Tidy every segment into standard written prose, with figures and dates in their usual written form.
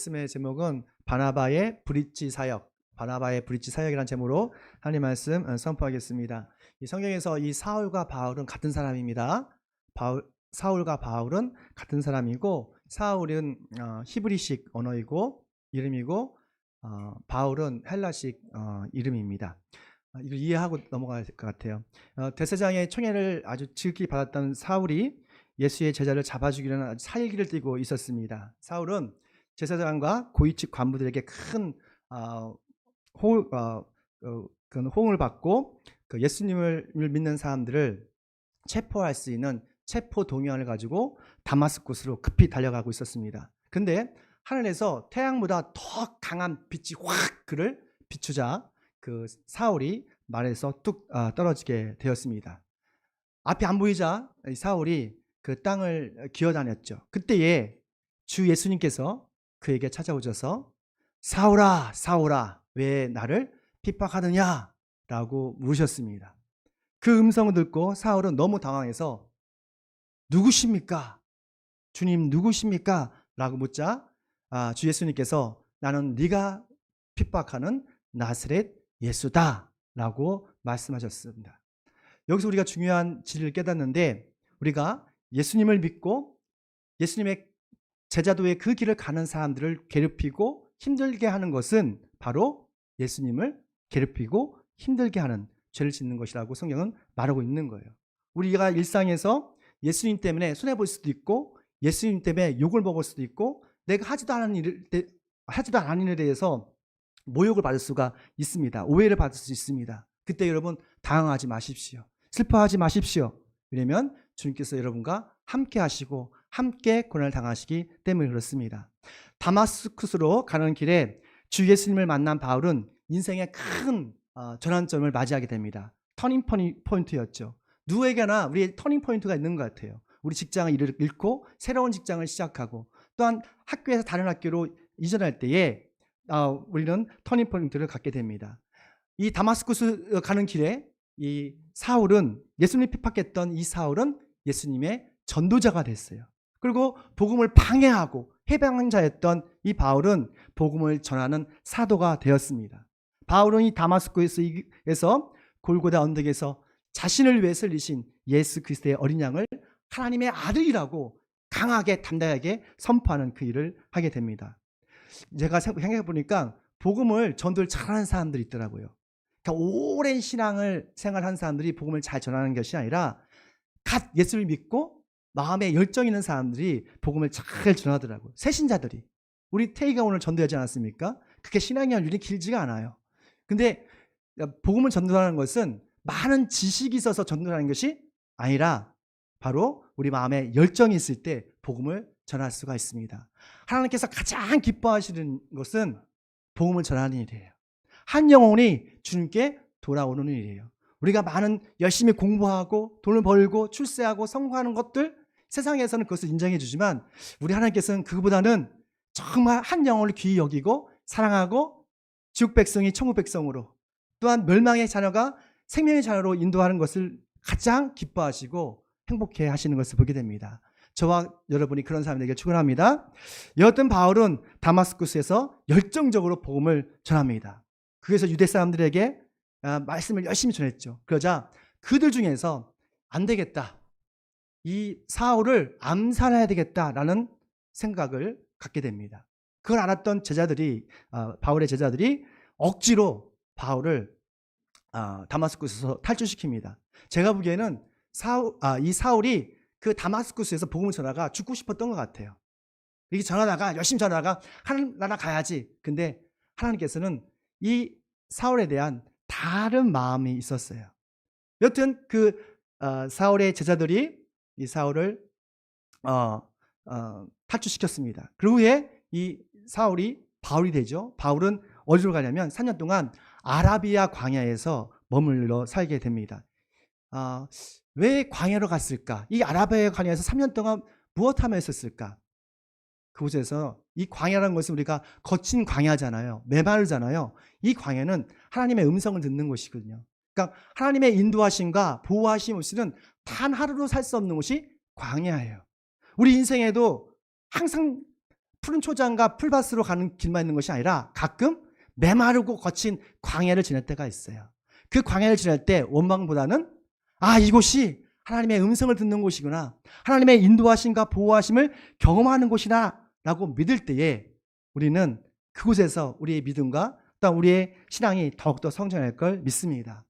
말씀의 제목은 바나바의 브릿지 사역, 바나바의 브릿지 사역이라는 제목으로 하나님 말씀 선포하겠습니다. 이 성경에서 이 사울과 바울은 같은 사람입니다. 사울과 바울은 같은 사람이고, 사울은 히브리식 언어이고 이름이고, 바울은 헬라식 이름입니다. 이걸 이해하고 넘어가야 될 것 같아요. 대제사장의 총애를 아주 지극히 받았던 사울이 예수의 제자를 잡아주기로는 아주 살기를 띠고 있었습니다. 사울은 제사장과 고위직 관부들에게 큰 호응을 받고 그 예수님을 믿는 사람들을 체포할 수 있는 체포 동의안을 가지고 다마스쿠스로 급히 달려가고 있었습니다. 근데 하늘에서 태양보다 더 강한 빛이 확 그를 비추자 그 사울이 말에서 뚝 떨어지게 되었습니다. 앞이 안 보이자 사울이 그 땅을 기어다녔죠. 그때에 주 예수님께서 그에게 찾아오셔서 사울아 사울아 왜 나를 핍박하느냐 라고 물으셨습니다. 그 음성을 듣고 사울은 너무 당황해서 누구십니까? 주님 누구십니까? 라고 묻자 주 예수님께서 나는 네가 핍박하는 나사렛 예수다 라고 말씀하셨습니다. 여기서 우리가 중요한 진리를 깨닫는데, 우리가 예수님을 믿고 예수님의 제자도의 그 길을 가는 사람들을 괴롭히고 힘들게 하는 것은 바로 예수님을 괴롭히고 힘들게 하는 죄를 짓는 것이라고 성경은 말하고 있는 거예요. 우리가 일상에서 예수님 때문에 손해볼 수도 있고, 예수님 때문에 욕을 먹을 수도 있고, 내가 하지도 않은 일에 대해서 모욕을 받을 수가 있습니다. 오해를 받을 수 있습니다. 그때 여러분 당황하지 마십시오. 슬퍼하지 마십시오. 왜냐하면 주님께서 여러분과 함께 하시고 함께 고난을 당하시기 때문에 그렇습니다. 다마스쿠스로 가는 길에 주 예수님을 만난 바울은 인생의 큰 전환점을 맞이하게 됩니다. 터닝 포인트였죠. 누구에게나 우리의 터닝 포인트가 있는 것 같아요. 우리 직장을 잃고 새로운 직장을 시작하고, 또한 학교에서 다른 학교로 이전할 때에 우리는 터닝 포인트를 갖게 됩니다. 이 다마스쿠스 가는 길에 이 사울은, 예수님 핍박했던 이 사울은 예수님의 전도자가 됐어요. 그리고 복음을 방해하고 해방자였던 이 바울은 복음을 전하는 사도가 되었습니다. 바울은 이 다마스쿠스에서 골고다 언덕에서 자신을 위해 흘리신 예수 그리스도의 어린 양을 하나님의 아들이라고 강하게 담대하게 선포하는 그 일을 하게 됩니다. 제가 생각해 보니까 복음을 전도를 잘하는 사람들이 있더라고요. 그러니까 오랜 신앙을 생활한 사람들이 복음을 잘 전하는 것이 아니라 갓 예수를 믿고 마음에 열정 있는 사람들이 복음을 잘 전하더라고요. 새신자들이. 우리 태희가 오늘 전도하지 않았습니까? 그게 신앙의 연륜이 길지가 않아요. 근데 복음을 전도하는 것은 많은 지식이 있어서 전도하는 것이 아니라 바로 우리 마음에 열정이 있을 때 복음을 전할 수가 있습니다. 하나님께서 가장 기뻐하시는 것은 복음을 전하는 일이에요. 한 영혼이 주님께 돌아오는 일이에요. 우리가 많은 열심히 공부하고 돈을 벌고 출세하고 성공하는 것들, 세상에서는 그것을 인정해 주지만 우리 하나님께서는 그보다는 정말 한 영혼을 귀히 여기고 사랑하고 지옥 백성이 천국 백성으로, 또한 멸망의 자녀가 생명의 자녀로 인도하는 것을 가장 기뻐하시고 행복해 하시는 것을 보게 됩니다. 저와 여러분이 그런 사람이 되길 축원합니다. 여하튼 바울은 다마스쿠스에서 열정적으로 복음을 전합니다. 그래서 유대 사람들에게 말씀을 열심히 전했죠. 그러자 그들 중에서 안 되겠다, 이 사울을 암살해야 되겠다라는 생각을 갖게 됩니다. 그걸 알았던 제자들이, 바울의 제자들이 억지로 바울을 다마스쿠스에서 탈출시킵니다. 제가 보기에는 이 사울이 그 다마스쿠스에서 복음을 전하다가 죽고 싶었던 것 같아요. 이렇게 전하다가 열심히 전하다가 하나님 나라 가야지. 근데 하나님께서는 이 사울에 대한 다른 마음이 있었어요. 여튼 그 사울의 제자들이 이 사울을 탈출시켰습니다. 그 후에 이 사울이 바울이 되죠. 바울은 어디로 가냐면 3년 동안 아라비아 광야에서 머물러 살게 됩니다. 왜 광야로 갔을까? 이 아라비아 광야에서 3년 동안 무엇하며 있었을까? 그곳에서, 이 광야라는 것은 우리가 거친 광야잖아요. 메마르잖아요. 이 광야는 하나님의 음성을 듣는 곳이거든요. 그러니까 하나님의 인도하심과 보호하심 없이는 단 하루도 살 수 없는 곳이 광야예요. 우리 인생에도 항상 푸른 초장과 풀밭으로 가는 길만 있는 것이 아니라 가끔 메마르고 거친 광야를 지날 때가 있어요. 그 광야를 지날 때 원망보다는 이곳이 하나님의 음성을 듣는 곳이구나, 하나님의 인도하심과 보호하심을 경험하는 곳이다 라고 믿을 때에 우리는 그곳에서 우리의 믿음과 또 우리의 신앙이 더욱더 성장할 걸 믿습니다.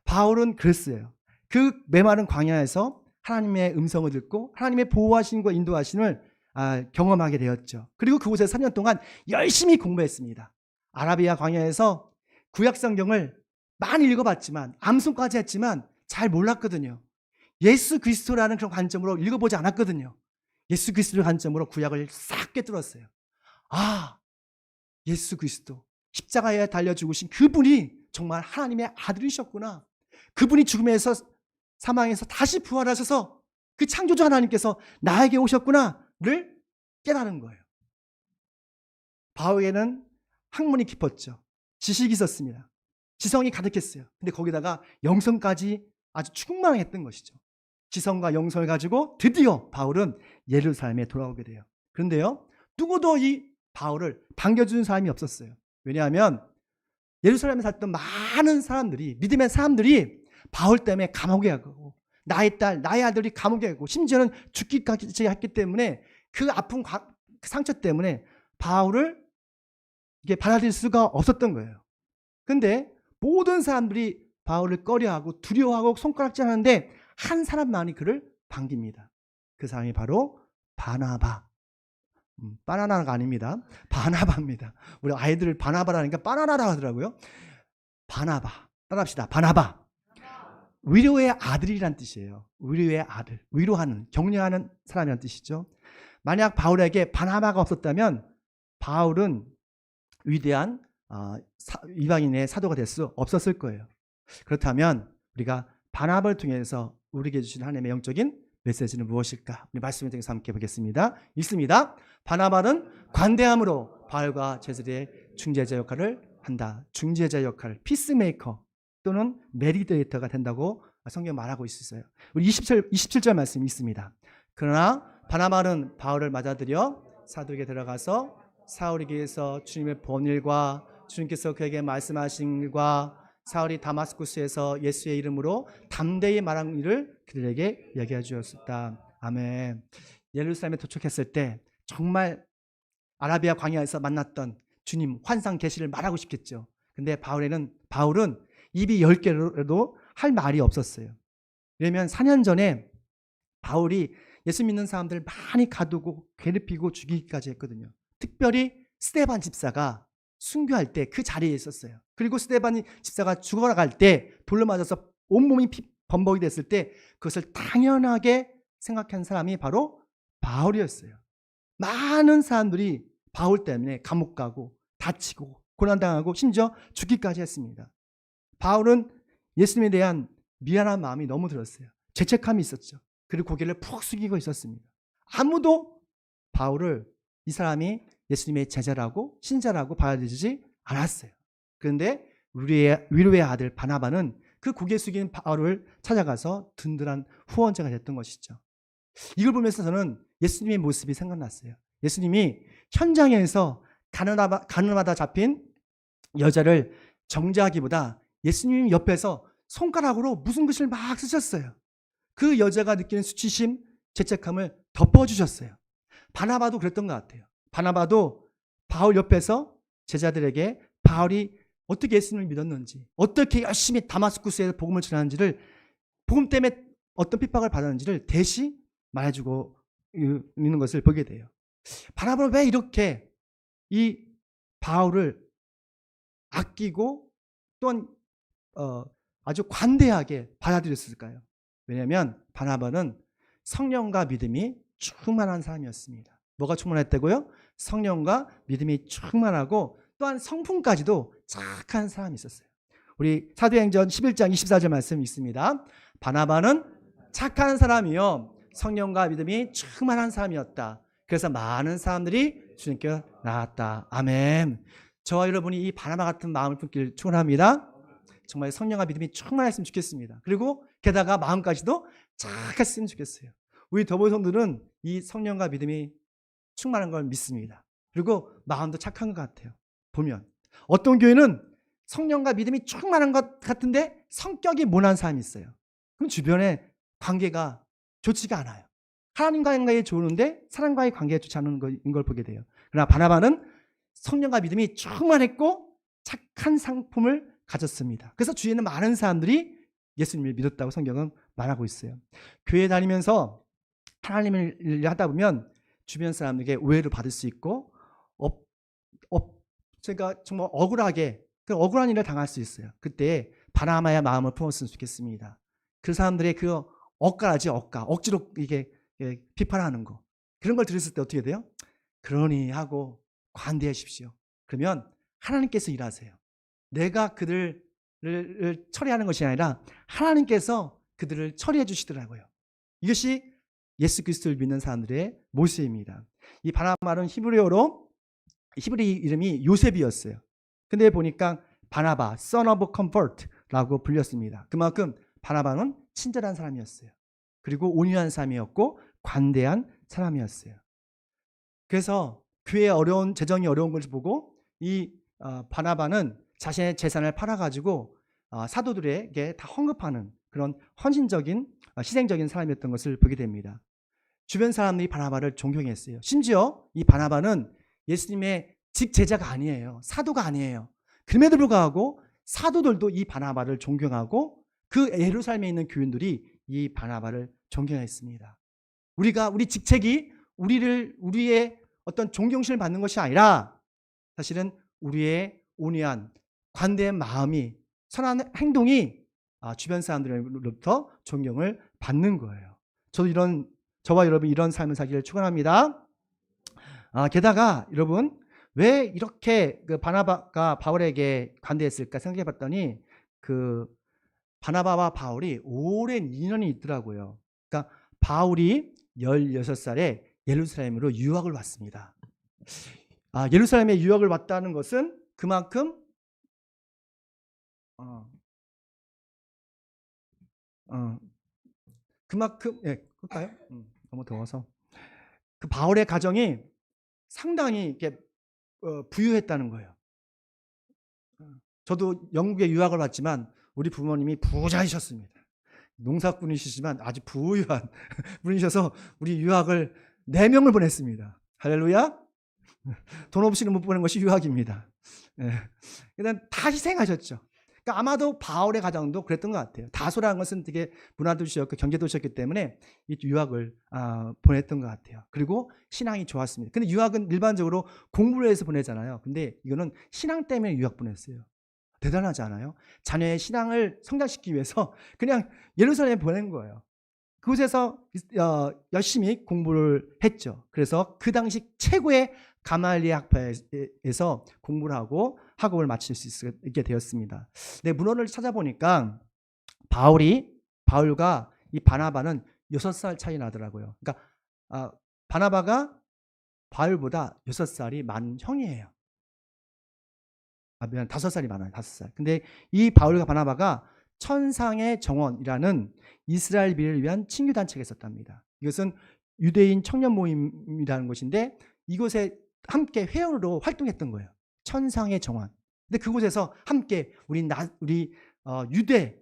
바울은 그랬어요. 그 메마른 광야에서 하나님의 음성을 듣고 하나님의 보호하심과 인도하심을 경험하게 되었죠. 그리고 그곳에 3년 동안 열심히 공부했습니다. 아라비아 광야에서 구약성경을 많이 읽어봤지만, 암송까지 했지만 잘 몰랐거든요. 예수 그리스도라는 그런 관점으로 읽어보지 않았거든요. 예수 그리스도의 관점으로 구약을 싹 꿰뚫었어요. 예수 그리스도 십자가에 달려 죽으신 그분이 정말 하나님의 아들이셨구나, 그분이 죽음에서 사망에서 다시 부활하셔서 그 창조주 하나님께서 나에게 오셨구나를 깨달은 거예요. 바울에게는 학문이 깊었죠. 지식이 있었습니다. 지성이 가득했어요. 근데 거기다가 영성까지 아주 충만했던 것이죠. 지성과 영성을 가지고 드디어 바울은 예루살렘에 돌아오게 돼요. 그런데요, 누구도 이 바울을 반겨주는 사람이 없었어요. 왜냐하면 예루살렘에 살던 많은 사람들이, 믿음의 사람들이 바울 때문에 감옥에 가고, 나의 딸, 나의 아들이 감옥에 가고, 심지어는 죽기까지 했기 때문에 그 아픈 상처 때문에 바울을 이게 받아들일 수가 없었던 거예요. 근데 모든 사람들이 바울을 꺼려하고 두려워하고 손가락질하는데 한 사람만이 그를 반깁니다. 그 사람이 바로 바나바. 바나나가 아닙니다. 바나바입니다. 우리 아이들을 바나바라니까 바나나라고 하더라고요. 바나바. 따라합시다. 바나바. 위로의 아들이란 뜻이에요. 위로의 아들. 위로하는, 격려하는 사람이란 뜻이죠. 만약 바울에게 바나바가 없었다면 바울은 위대한 이방인의 사도가 될 수 없었을 거예요. 그렇다면 우리가 바나바를 통해서 우리에게 주신 하나님의 영적인 메시지는 무엇일까? 우리 말씀을 통해서 함께 보겠습니다. 읽습니다. 바나바는 관대함으로 바울과 제자들의 중재자 역할을 한다. 중재자 역할, 피스메이커 또는 메디테이터가 된다고 성경 말하고 있어요. 우리 27절 말씀이 있습니다. 그러나 바나바는 바울을 맞아들여 사도에게 들어가서 사울에게서 주님의 본 일과 주님께서 그에게 말씀하신 일과 사울이 다마스쿠스에서 예수의 이름으로 담대히 말한 일을 그들에게 얘기해 주었다. 아멘. 예루살렘에 도착했을 때 정말 아라비아 광야에서 만났던 주님 환상 계시를 말하고 싶겠죠. 근데 바울은 입이 10개로도 할 말이 없었어요. 왜냐하면 4년 전에 바울이 예수 믿는 사람들을 많이 가두고 괴롭히고 죽이기까지 했거든요. 특별히 스데반 집사가 순교할 때 그 자리에 있었어요. 그리고 스데반 집사가 죽어갈 때 돌로 맞아서 온몸이 범벅이 됐을 때 그것을 당연하게 생각한 사람이 바로 바울이었어요. 많은 사람들이 바울 때문에 감옥 가고 다치고 고난당하고 심지어 죽기까지 했습니다. 바울은 예수님에 대한 미안한 마음이 너무 들었어요. 죄책감이 있었죠. 그리고 고개를 푹 숙이고 있었습니다. 아무도 바울을 이 사람이 예수님의 제자라고 신자라고 받아들이지 않았어요. 그런데 위로의 아들 바나바는 그 고개 숙인 바울을 찾아가서 든든한 후원자가 됐던 것이죠. 이걸 보면서 저는 예수님의 모습이 생각났어요. 예수님이 현장에서 가늠하다 잡힌 여자를 정죄하기보다 예수님 옆에서 손가락으로 무슨 글씨를 막 쓰셨어요. 그 여자가 느끼는 수치심, 죄책감을 덮어주셨어요. 바나바도 그랬던 것 같아요. 바나바도 바울 옆에서 제자들에게 바울이 어떻게 예수님을 믿었는지, 어떻게 열심히 다마스쿠스에서 복음을 전하는지를, 복음 때문에 어떤 핍박을 받았는지를 대시 말해주고 있는 것을 보게 돼요. 바나바는 왜 이렇게 이 바울을 아끼고 또한 아주 관대하게 받아들였을까요? 왜냐하면 바나바는 성령과 믿음이 충만한 사람이었습니다. 뭐가 충만했다고요? 성령과 믿음이 충만하고 또한 성품까지도 착한 사람이 있었어요. 우리 사도행전 11장 24절 말씀 있습니다. 바나바는 착한 사람이요 성령과 믿음이 충만한 사람이었다. 그래서 많은 사람들이 주님께 나왔다. 아멘. 저와 여러분이 이 바나바 같은 마음을 품길 축원합니다. 정말 성령과 믿음이 충만했으면 좋겠습니다. 그리고 게다가 마음까지도 착했으면 좋겠어요. 우리 더보이 성도는 이 성령과 믿음이 충만한 걸 믿습니다. 그리고 마음도 착한 것 같아요. 보면 어떤 교회는 성령과 믿음이 충만한 것 같은데 성격이 모난 사람이 있어요. 그럼 주변에 관계가 좋지가 않아요. 하나님과의 관계가 좋은데 사람과의 관계가 좋지 않은 걸 보게 돼요. 그러나 바나바는 성령과 믿음이 충만했고 착한 상품을 가졌습니다. 그래서 주위에는 많은 사람들이 예수님을 믿었다고 성경은 말하고 있어요. 교회 다니면서 하나님을 일 하다 보면 주변 사람들에게 오해를 받을 수 있고 제가 정말 억울하게 억울한 일을 당할 수 있어요. 그때 바나바의 마음을 품었으면 좋겠습니다. 그 사람들의 그 억지로 이게 비판하는 거 그런 걸 들었을 때 어떻게 돼요? 그러니 하고 관대하십시오. 그러면 하나님께서 일하세요. 내가 그들을 처리하는 것이 아니라 하나님께서 그들을 처리해 주시더라고요. 이것이 예수 그리스도를 믿는 사람들의 모습입니다. 이 바나바는 히브리어 이름이 요셉이었어요. 근데 보니까 바나바, son of comfort라고 불렸습니다. 그만큼 바나바는 친절한 사람이었어요. 그리고 온유한 사람이었고 관대한 사람이었어요. 그래서 교회의 재정이 어려운 것을 보고 이 바나바는 자신의 재산을 팔아가지고 사도들에게 다 헌금하는 그런 헌신적인 희생적인 사람이었던 것을 보게 됩니다. 주변 사람들이 바나바를 존경했어요. 심지어 이 바나바는 예수님의 직제자가 아니에요. 사도가 아니에요. 그럼에도 불구하고 사도들도 이 바나바를 존경하고 그 예루살렘에 있는 교인들이 이 바나바를 존경했습니다. 우리 직책이 우리의 어떤 존경심을 받는 것이 아니라 사실은 우리의 온유한 관대한 마음이 선한 행동이 주변 사람들로부터 존경을 받는 거예요. 저와 여러분 이런 삶을 살기를 축원합니다. 게다가 여러분 왜 이렇게 그 바나바가 바울에게 관대했을까 생각해 봤더니 그 바나바와 바울이 오랜 인연이 있더라고요. 그러니까 바울이 16살에 예루살렘으로 유학을 왔습니다. 예루살렘에 유학을 왔다는 것은 그만큼 끌까요? 너무 더워서 그 바울의 가정이 상당히 이렇게 부유했다는 거예요. 저도 영국에 유학을 왔지만 우리 부모님이 부자이셨습니다. 농사꾼이시지만 아주 부유한 분이셔서 우리 유학을 4명을 보냈습니다. 할렐루야. 돈 없이는 못 보낸 것이 유학입니다. 일단 다 희생하셨죠. 그러니까 아마도 바울의 가정도 그랬던 것 같아요. 다소라는 것은 되게 문화도시였고 경제도시였기 때문에 이 유학을 보냈던 것 같아요. 그리고 신앙이 좋았습니다. 근데 유학은 일반적으로 공부를 해서 보내잖아요. 근데 이거는 신앙 때문에 유학 보냈어요. 대단하지 않아요? 자녀의 신앙을 성장시키기 위해서 그냥 예루살렘에 보낸 거예요. 그곳에서 열심히 공부를 했죠. 그래서 그 당시 최고의 가말리엘 학파에서 공부를 하고 학업을 마칠 수 있게 되었습니다. 네, 문헌을 찾아보니까 바울과 이 바나바는 6살 차이 나더라고요. 그러니까 바나바가 바울보다 6살이 많은 형이에요. 미안, 5살이 많아요. 5살. 근데 이 바울과 바나바가 천상의 정원이라는 이스라엘비를 위한 친교단체가 있었답니다. 이것은 유대인 청년 모임이라는 것인데 이곳에 함께 회원으로 활동했던 거예요. 천상의 정원. 근데 그곳에서 함께 우리 유대,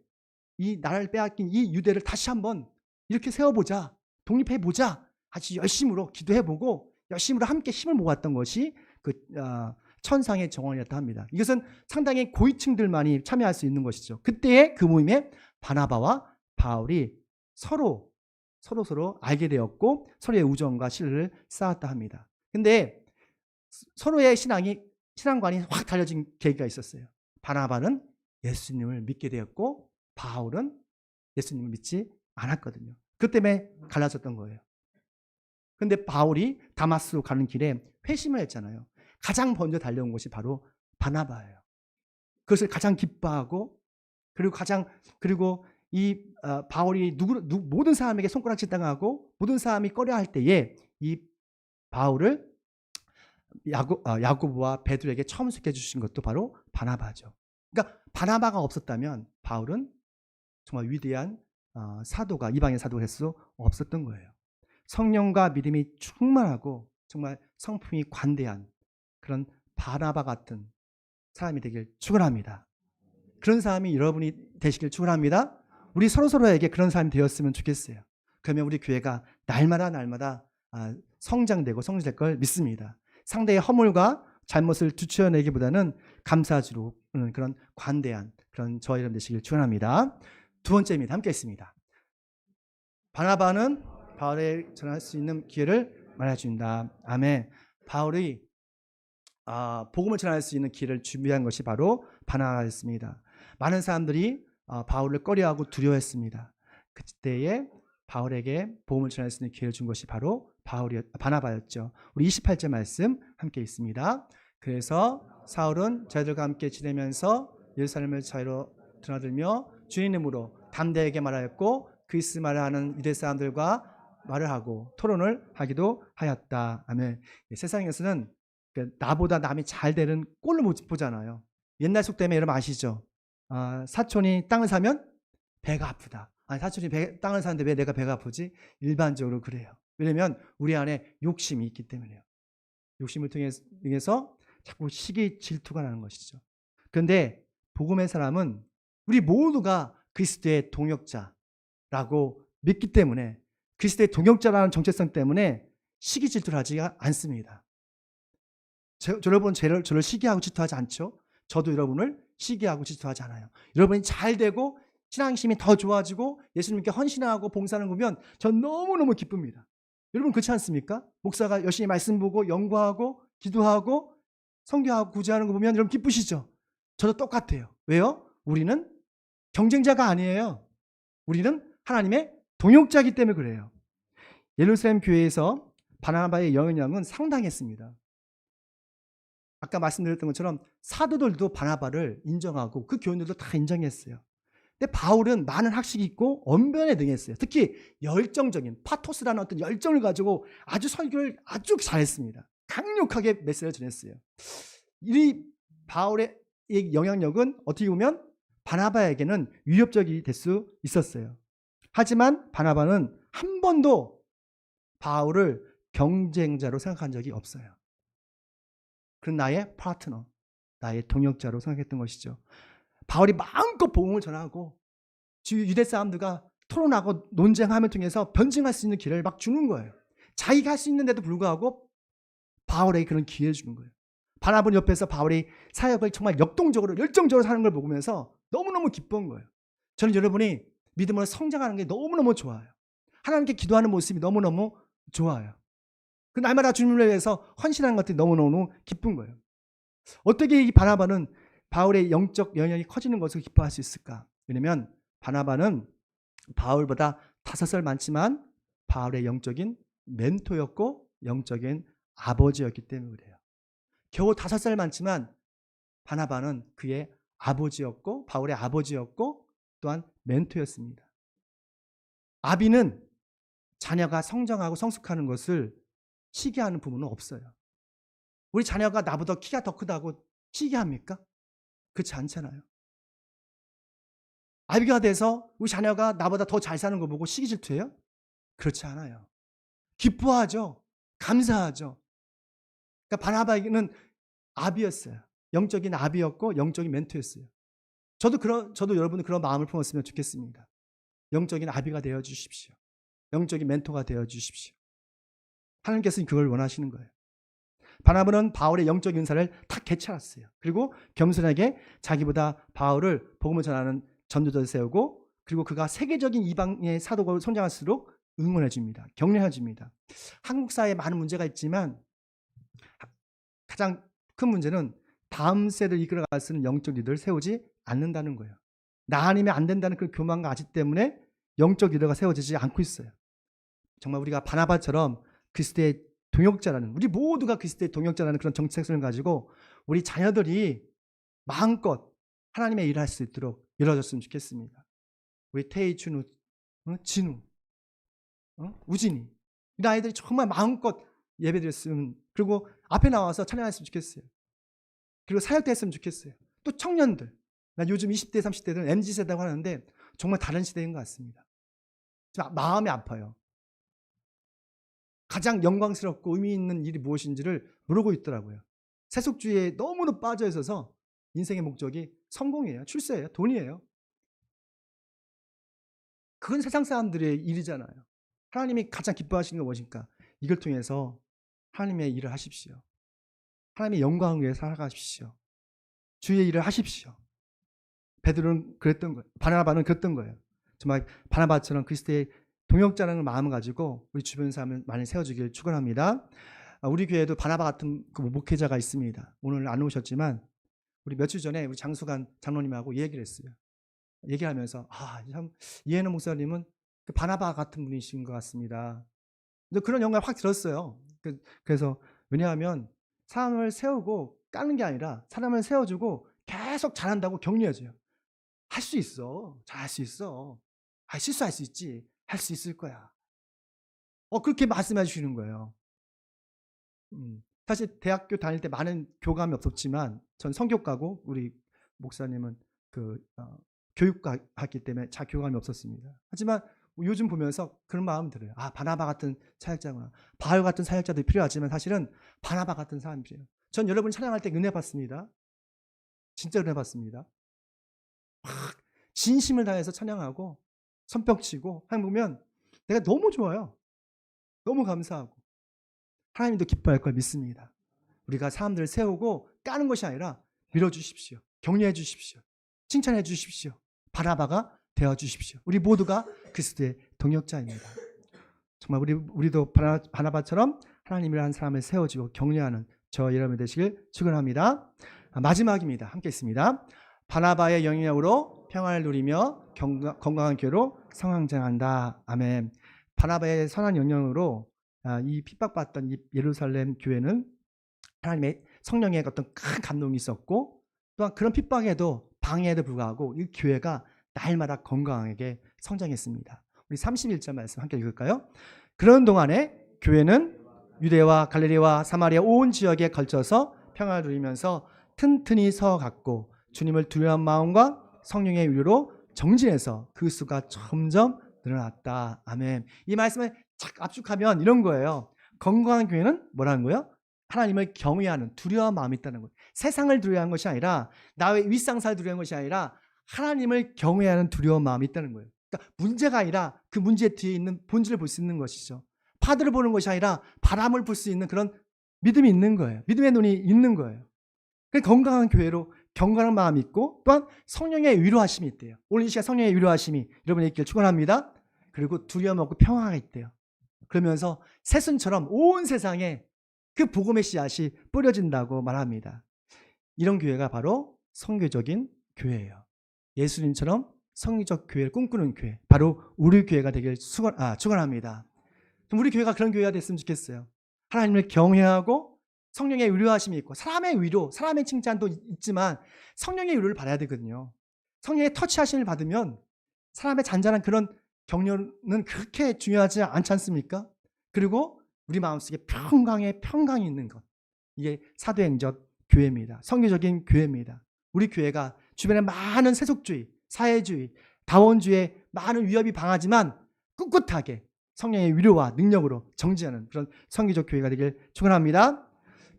이 나라를 빼앗긴 이 유대를 다시 한번 이렇게 세워보자, 독립해보자, 아주 열심으로 기도해보고 열심으로 함께 힘을 모았던 것이 그 천상의 정원이었다 합니다. 이것은 상당히 고위층들만이 참여할 수 있는 것이죠. 그때의 그 모임에 바나바와 바울이 서로 알게 되었고 서로의 우정과 신뢰를 쌓았다 합니다. 근데 서로의 신앙관이 확 달라진 계기가 있었어요. 바나바는 예수님을 믿게 되었고 바울은 예수님을 믿지 않았거든요. 그 때문에 갈라졌던 거예요. 근데 바울이 다마스로 가는 길에 회심을 했잖아요. 가장 먼저 달려온 것이 바로 바나바예요. 그것을 가장 기뻐하고 그리고 이 바울이 모든 사람에게 손가락질 당하고 모든 사람이 꺼려할 때에 이 바울을 야고보와 베드로에게 처음 소개해 주신 것도 바로 바나바죠. 그러니까 바나바가 없었다면 바울은 정말 위대한 이방인 사도가 될 수 없었던 거예요. 성령과 믿음이 충만하고 정말 성품이 관대한 그런 바나바 같은 사람이 되길 축원합니다. 그런 사람이 여러분이 되시길 축원합니다. 우리 서로서로에게 그런 사람이 되었으면 좋겠어요. 그러면 우리 교회가 날마다 성장되고 성장될 걸 믿습니다. 상대의 허물과 잘못을 뒤쳐내기보다는 감사주로 그런 관대한 그런 저와 여러분 되시길 축원합니다. 두 번째입니다. 함께 있습니다. 바나바는 바울에 전할 수 있는 기회를 마련해준다. 아멘. 바울이 복음을 전할 수 있는 기회를 준비한 것이 바로 바나바였습니다. 많은 사람들이 바울을 꺼려하고 두려워했습니다. 그때에 바울에게 복음을 전할 수 있는 기회를 준 것이 바로 바나바였죠. 우리 28절 말씀 함께 있습니다. 그래서 사울은 저희들과 함께 지내면서 예루살렘을 자유로 드나들며 주의 이름으로 담대하게 말하였고 그리스 말을 하는 유대 사람들과 말을 하고 토론을 하기도 하였다. 아멘. 세상에서는 나보다 남이 잘 되는 꼴을 못 보잖아요. 옛날 속 때문에 여러분 아시죠? 사촌이 땅을 사면 배가 아프다. 사촌이 땅을 사는데 왜 내가 배가 아프지? 일반적으로 그래요. 왜냐하면 우리 안에 욕심이 있기 때문에요. 욕심을 통해서 자꾸 시기 질투가 나는 것이죠. 그런데 복음의 사람은 우리 모두가 그리스도의 동역자라고 믿기 때문에 그리스도의 동역자라는 정체성 때문에 시기 질투를 하지 않습니다. 여러분 저를 시기하고 질투하지 않죠? 저도 여러분을 시기하고 질투하지 않아요. 여러분이 잘 되고 신앙심이 더 좋아지고 예수님께 헌신하고 봉사하는 거 보면 전 너무너무 기쁩니다. 여러분 그렇지 않습니까? 목사가 열심히 말씀 보고 연구하고 기도하고 선교하고 구제하는 거 보면 여러분 기쁘시죠? 저도 똑같아요. 왜요? 우리는 경쟁자가 아니에요. 우리는 하나님의 동역자이기 때문에 그래요. 예루살렘 교회에서 바나바의 영향력은 상당했습니다. 아까 말씀드렸던 것처럼 사도들도 바나바를 인정하고 그 교인들도 다 인정했어요. 근데 바울은 많은 학식이 있고 언변에 능했어요. 특히 열정적인 파토스라는 어떤 열정을 가지고 아주 설교를 아주 잘했습니다. 강력하게 메시지를 전했어요. 이 바울의 영향력은 어떻게 보면 바나바에게는 위협적이 될 수 있었어요. 하지만 바나바는 한 번도 바울을 경쟁자로 생각한 적이 없어요. 그런 나의 파트너, 나의 동역자로 생각했던 것이죠. 바울이 마음껏 복음을 전하고 유대 사람들과 토론하고 논쟁함을 통해서 변증할 수 있는 기회를 막 주는 거예요. 자기가 할 수 있는데도 불구하고 바울에게 그런 기회를 주는 거예요. 바나바는 옆에서 바울이 사역을 정말 역동적으로 열정적으로 하는 걸 보면서 너무너무 기쁜 거예요. 저는 여러분이 믿음으로 성장하는 게 너무너무 좋아요. 하나님께 기도하는 모습이 너무너무 좋아요. 그 날마다 주님을 위해서 헌신하는 것들이 너무너무 기쁜 거예요. 어떻게 이 바나바는 바울의 영적 영향이 커지는 것을 기뻐할 수 있을까? 왜냐하면 바나바는 바울보다 5살 많지만 바울의 영적인 멘토였고 영적인 아버지였기 때문에 그래요. 겨우 5살 많지만 바나바는 그의 아버지였고 바울의 아버지였고 또한 멘토였습니다. 아비는 자녀가 성장하고 성숙하는 것을 시기하는 부분은 없어요. 우리 자녀가 나보다 키가 더 크다고 시기합니까? 그렇지 않잖아요. 아비가 돼서 우리 자녀가 나보다 더 잘 사는 거 보고 시기 질투해요? 그렇지 않아요. 기뻐하죠. 감사하죠. 그러니까 바나바에게는 아비였어요. 영적인 아비였고 영적인 멘토였어요. 저도 여러분이 그런 마음을 품었으면 좋겠습니다. 영적인 아비가 되어 주십시오. 영적인 멘토가 되어 주십시오. 하나님께서는 그걸 원하시는 거예요. 바나바는 바울의 영적 은사를 다 개찰했어요. 그리고 겸손하게 자기보다 바울을 복음을 전하는 전도자를 세우고 그리고 그가 세계적인 이방의 사도가 성장할수록 응원해 줍니다. 격려해 줍니다. 한국 사회에 많은 문제가 있지만 가장 큰 문제는 다음 세대를 이끌어갈 수 있는 영적 리더를 세우지 않는다는 거예요. 나 아니면 안 된다는 그 교만과 아집 때문에 영적 리더가 세워지지 않고 있어요. 정말 우리가 바나바처럼 그리스도의 동역자라는, 우리 모두가 그리스도의 동역자라는 그런 정체성을 가지고 우리 자녀들이 마음껏 하나님의 일을 할 수 있도록 이루어졌으면 좋겠습니다. 우리 태희, 준우, 진우, 우진이 이 아이들이 정말 마음껏 예배드렸으면, 그리고 앞에 나와서 찬양했으면 좋겠어요. 그리고 사역도 했으면 좋겠어요. 또 청년들, 나 요즘 20대 30대들은 MZ세대라고 하는데 정말 다른 시대인 것 같습니다. 마음이 아파요. 가장 영광스럽고 의미 있는 일이 무엇인지를 모르고 있더라고요. 세속주의에 너무나 빠져 있어서 인생의 목적이 성공이에요. 출세예요. 돈이에요. 그건 세상 사람들의 일이잖아요. 하나님이 가장 기뻐하시는 건 무엇입니까? 이걸 통해서 하나님의 일을 하십시오. 하나님의 영광을 위해 살아가십시오. 주의 일을 하십시오. 베드로는 그랬던 거예요. 바나바는 그랬던 거예요. 정말 바나바처럼 그리스도의 동역자라는 마음을 가지고 우리 주변 사람을 많이 세워주길 축원합니다. 우리 교회에도 바나바 같은 그 목회자가 있습니다. 오늘 안 오셨지만 우리 며칠 전에 우리 장수관 장로님하고 얘기를 했어요. 얘기하면서 참 이해는 목사님은 그 바나바 같은 분이신 것 같습니다. 근데 그런 영감을 확 들었어요. 그래서 왜냐하면 사람을 세우고 까는 게 아니라 사람을 세워주고 계속 잘한다고 격려해줘요. 할 수 있어. 잘할 수 있어. 실수할 수 있지. 할 수 있을 거야. 그렇게 말씀해 주시는 거예요. 사실 대학교 다닐 때 많은 교감이 없었지만 전 성교과고 우리 목사님은 교육과였기 때문에 잘 교감이 없었습니다. 하지만 요즘 보면서 그런 마음 들어요. 바나바 같은 사역자구나. 바울 같은 사역자도 필요하지만 사실은 바나바 같은 사람이 필요해요. 전 여러분 찬양할 때 은혜 받습니다. 진짜 은혜 받습니다. 진심을 다해서 찬양하고 손뼉치고 하는 보면 내가 너무 좋아요. 너무 감사하고 하나님도 기뻐할 걸 믿습니다. 우리가 사람들을 세우고 까는 것이 아니라 밀어주십시오. 격려해 주십시오. 칭찬해 주십시오. 바나바가 되어주십시오. 우리 모두가 그리스도의 동역자입니다. 정말 우리도 바나바처럼 하나님이라는 사람을 세워주고 격려하는 저 여러분 되시길 축원합니다. 마지막입니다. 함께 있습니다. 바나바의 영향으로 평안을 누리며 건강한 교회로 성장한다. 아멘. 바나바의 선한 영향으로 이 핍박받던 이 예루살렘 교회는 하나님의 성령의 어떤 큰 감동이 있었고 또한 그런 핍박에도 방해에도 불구하고 이 교회가 날마다 건강하게 성장했습니다. 우리 31절 말씀 함께 읽을까요? 그런 동안에 교회는 유대와 갈릴리와 사마리아 온 지역에 걸쳐서 평안을 누리면서 튼튼히 서갔고 주님을 두려워한 마음과 성령의 위로로 정진해서 그 수가 점점 늘어났다. 아멘. 이 말씀을 착 압축하면 이런 거예요. 건강한 교회는 뭐라는 거예요? 하나님을 경외하는 두려워한 마음이 있다는 거예요. 세상을 두려워하는 것이 아니라 나의 윗상사를 두려워하는 것이 아니라 하나님을 경외하는 두려운 마음이 있다는 거예요. 그러니까 문제가 아니라 그 문제 뒤에 있는 본질을 볼 수 있는 것이죠. 파도를 보는 것이 아니라 바람을 볼 수 있는 그런 믿음이 있는 거예요. 믿음의 눈이 있는 거예요. 건강한 교회로 경건한 마음이 있고 또한 성령의 위로하심이 있대요. 오늘 이 시간 성령의 위로하심이 여러분의 있기를 축원합니다. 그리고 두려움 없고 평화가 있대요. 그러면서 새순처럼 온 세상에 그 복음의 씨앗이 뿌려진다고 말합니다. 이런 교회가 바로 선교적인 교회예요. 예수님처럼 성리적 교회를 꿈꾸는 교회, 바로 우리 교회가 되길 축원합니다. 우리 교회가 그런 교회가 됐으면 좋겠어요. 하나님을 경외하고 성령의 위로하심이 있고 사람의 위로, 사람의 칭찬도 있지만 성령의 위로를 받아야 되거든요. 성령의 터치하심을 받으면 사람의 잔잔한 그런 격려는 그렇게 중요하지 않지 않습니까? 그리고 우리 마음속에 평강이 있는 것, 이게 사도행전 교회입니다. 성교적인 교회입니다. 우리 교회가 주변에 많은 세속주의, 사회주의, 다원주의 많은 위협이 방하지만 꿋꿋하게 성령의 위로와 능력으로 정지하는 그런 성교적 교회가 되길 축원합니다.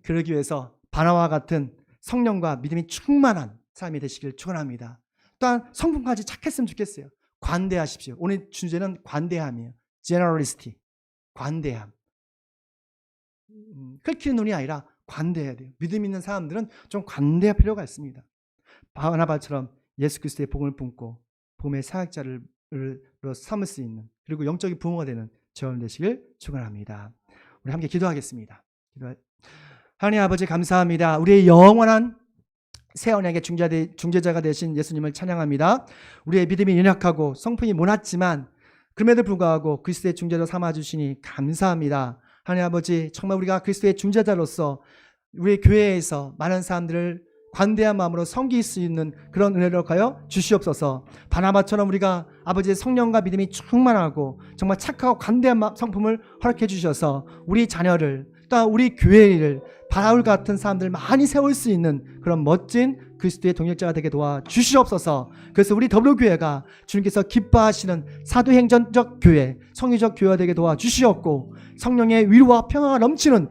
그러기 위해서 바나바와 같은 성령과 믿음이 충만한 사람이 되시길 축원합니다. 또한 성품까지 착했으면 좋겠어요. 관대하십시오. 오늘 주제는 관대함이에요. generosity, 관대함. 긁히는 눈이 아니라 관대해야 돼요. 믿음 있는 사람들은 좀 관대할 필요가 있습니다. 바나바처럼 예수 그리스도의 복음을 품고 복음의 사역자를 삼을 수 있는, 그리고 영적인 부모가 되는 저여러분 되시길 축원합니다. 우리 함께 기도하겠습니다. 하나님 아버지 감사합니다. 우리의 영원한 새 언약의 중재자가 되신 예수님을 찬양합니다. 우리의 믿음이 연약하고 성품이 모났지만 그럼에도 불구하고 그리스도의 중재자로 삼아주시니 감사합니다. 하나님 아버지, 정말 우리가 그리스도의 중재자로서 우리 교회에서 많은 사람들을 관대한 마음으로 섬길 수 있는 그런 은혜를 하여 주시옵소서. 바나바처럼 우리가 아버지의 성령과 믿음이 충만하고 정말 착하고 관대한 성품을 허락해 주셔서 우리 자녀를, 또 우리 교회를 바울 같은 사람들 많이 세울 수 있는 그런 멋진 그리스도의 동역자가 되게 도와 주시옵소서. 그래서 우리 더불어교회가 주님께서 기뻐하시는 사도행전적 교회, 성의적 교회가 되게 도와 주시옵고 성령의 위로와 평화가 넘치는